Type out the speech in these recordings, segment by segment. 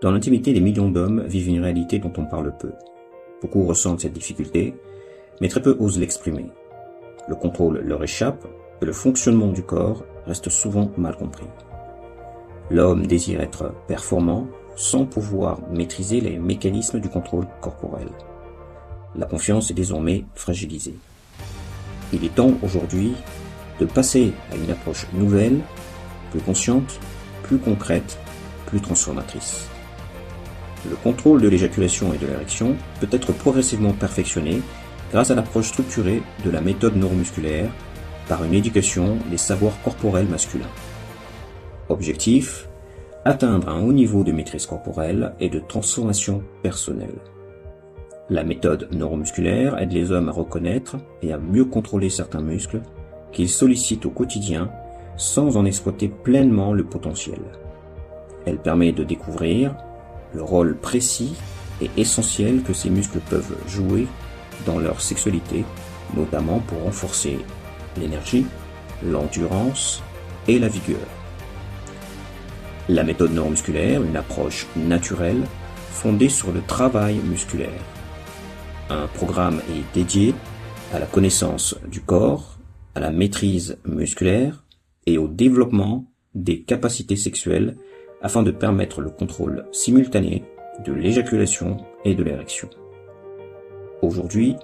Dans l'intimité, des millions d'hommes vivent une réalité dont on parle peu. Beaucoup ressentent cette difficulté, mais très peu osent l'exprimer. Le contrôle leur échappe et le fonctionnement du corps reste souvent mal compris. L'homme désire être performant sans pouvoir maîtriser les mécanismes du contrôle corporel. La confiance est désormais fragilisée. Il est temps aujourd'hui de passer à une approche nouvelle, plus consciente, plus concrète, plus transformatrice. Le contrôle de l'éjaculation et de l'érection peut être progressivement perfectionné grâce à l'approche structurée de la méthode neuromusculaire par une éducation des savoirs corporels masculins. Objectif : atteindre un haut niveau de maîtrise corporelle et de transformation personnelle. La méthode neuromusculaire aide les hommes à reconnaître et à mieux contrôler certains muscles qu'ils sollicitent au quotidien sans en exploiter pleinement le potentiel. Elle permet de découvrir le rôle précis et essentiel que ces muscles peuvent jouer dans leur sexualité, notamment pour renforcer l'énergie, l'endurance et la vigueur. La méthode neuromusculaire, une approche naturelle fondée sur le travail musculaire. Un programme est dédié à la connaissance du corps, à la maîtrise musculaire et au développement des capacités sexuelles afin de permettre le contrôle simultané de l'éjaculation et de l'érection. Aujourd'hui,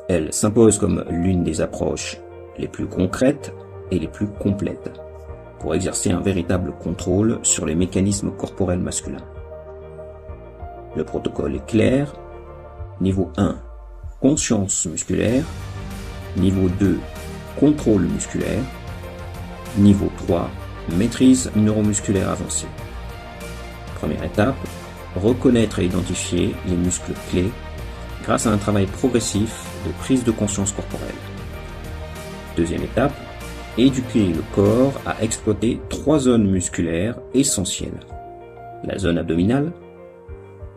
elle s'impose comme l'une des approches les plus concrètes et les plus complètes pour exercer un véritable contrôle sur les mécanismes corporels masculins. Le protocole est clair. Niveau 1, conscience musculaire. Niveau 2, contrôle musculaire. Niveau 3, maîtrise neuromusculaire avancée. Première étape, reconnaître et identifier les muscles clés grâce à un travail progressif de prise de conscience corporelle. Deuxième étape, éduquer le corps à exploiter 3 zones musculaires essentielles. La zone abdominale,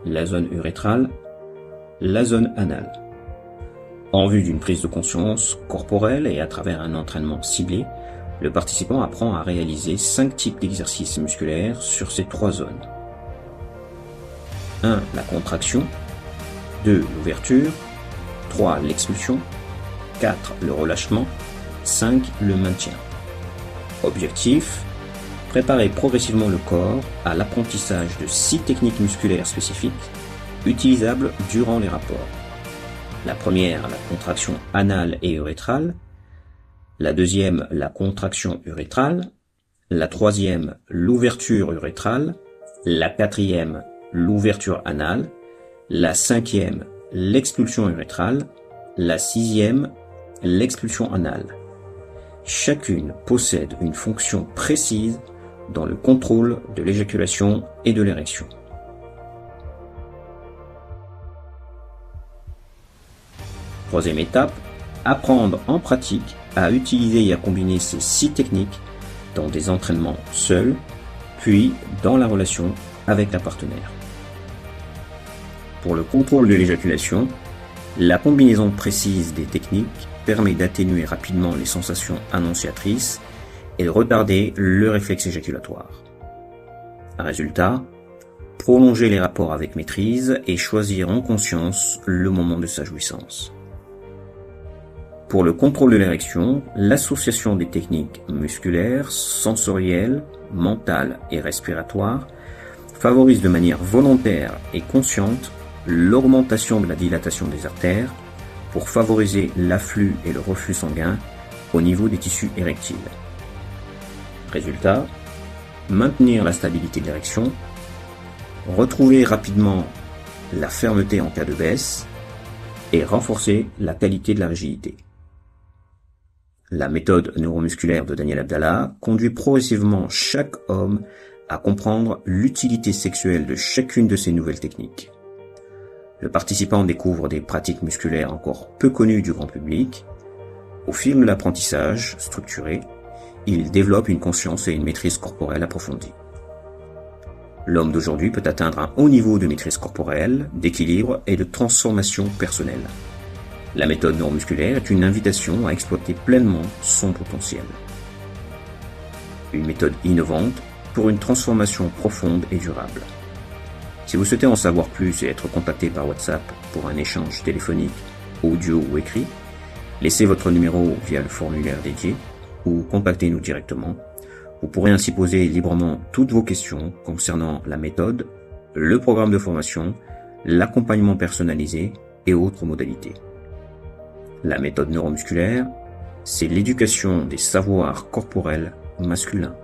la zone urétrale, la zone anale. En vue d'une prise de conscience corporelle et à travers un entraînement ciblé, le participant apprend à réaliser 5 types d'exercices musculaires sur ces 3 zones. 1. La contraction. 2. L'ouverture. 3. L'expulsion. 4. Le relâchement. 5. Le maintien. Objectif : préparer progressivement le corps à l'apprentissage de 6 techniques musculaires spécifiques utilisables durant les rapports. La première, la contraction anale et urétrale. La deuxième, la contraction urétrale. La troisième, l'ouverture urétrale. La quatrième, l'ouverture anale. La cinquième, l'expulsion urétrale. La sixième, l'expulsion anale. Chacune possède une fonction précise dans le contrôle de l'éjaculation et de l'érection. Troisième étape, apprendre en pratique à utiliser et à combiner ces 6 techniques dans des entraînements seuls, puis dans la relation avec la partenaire. Pour le contrôle de l'éjaculation, la combinaison précise des techniques permet d'atténuer rapidement les sensations annonciatrices et de retarder le réflexe éjaculatoire. Résultat, prolonger les rapports avec maîtrise et choisir en conscience le moment de sa jouissance. Pour le contrôle de l'érection, l'association des techniques musculaires, sensorielles, mentales et respiratoires favorise de manière volontaire et consciente l'augmentation de la dilatation des artères pour favoriser l'afflux et le reflux sanguin au niveau des tissus érectiles. Résultat, maintenir la stabilité de l'érection, retrouver rapidement la fermeté en cas de baisse et renforcer la qualité de la rigidité. La méthode neuromusculaire de Daniel Abdallah conduit progressivement chaque homme à comprendre l'utilité sexuelle de chacune de ces nouvelles techniques. Le participant découvre des pratiques musculaires encore peu connues du grand public. Au fil de l'apprentissage structuré, il développe une conscience et une maîtrise corporelle approfondie. L'homme d'aujourd'hui peut atteindre un haut niveau de maîtrise corporelle, d'équilibre et de transformation personnelle. La méthode neuromusculaire est une invitation à exploiter pleinement son potentiel. Une méthode innovante pour une transformation profonde et durable. Si vous souhaitez en savoir plus et être contacté par WhatsApp pour un échange téléphonique, audio ou écrit, laissez votre numéro via le formulaire dédié ou contactez-nous directement. Vous pourrez ainsi poser librement toutes vos questions concernant la méthode, le programme de formation, l'accompagnement personnalisé et autres modalités. La méthode neuromusculaire, c'est l'éducation des savoirs corporels masculins.